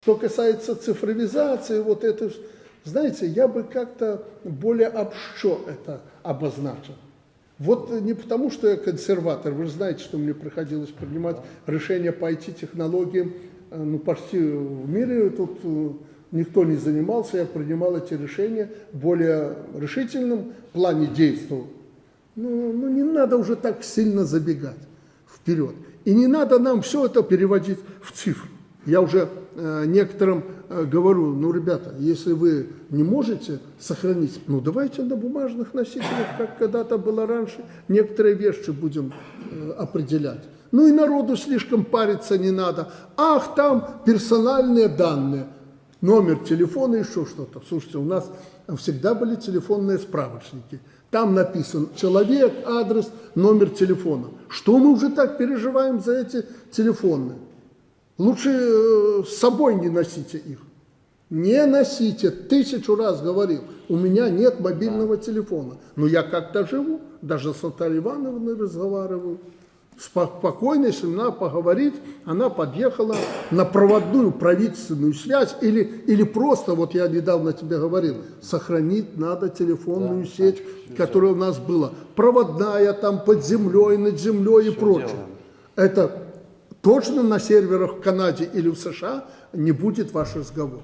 Что касается цифровизации, вот это, знаете, я бы как-то более общо это обозначил. Вот не потому, что я консерватор, вы же знаете, что мне приходилось принимать решения по IT-технологиям, ну, почти в мире тут никто не занимался, я принимал эти решения более решительном плане действовал. Ну, не надо уже так сильно забегать вперед. И не надо нам все это переводить в цифры. Я уже некоторым говорю, ну, ребята, если вы не можете сохранить, ну, давайте на бумажных носителях, как когда-то было раньше, некоторые вещи будем определять. Ну, и народу слишком париться не надо. Ах, там персональные данные, номер телефона, еще что-то. Слушайте, у нас всегда были телефонные справочники. Там написан человек, адрес, номер телефона. Что мы уже так переживаем за эти телефонные? Лучше с собой не носите их. Не носите. 1000 раз говорил, у меня нет мобильного телефона. Но я как-то живу, даже с Натальей Ивановной разговариваю. Спокойно, если надо поговорить, она подъехала на проводную правительственную связь или просто, вот я недавно тебе говорил, сохранить надо телефонную сеть, которая у нас была. Проводная, там под землей, над землей и прочее. Это точно на серверах в Канаде или в США не будет ваш разговор.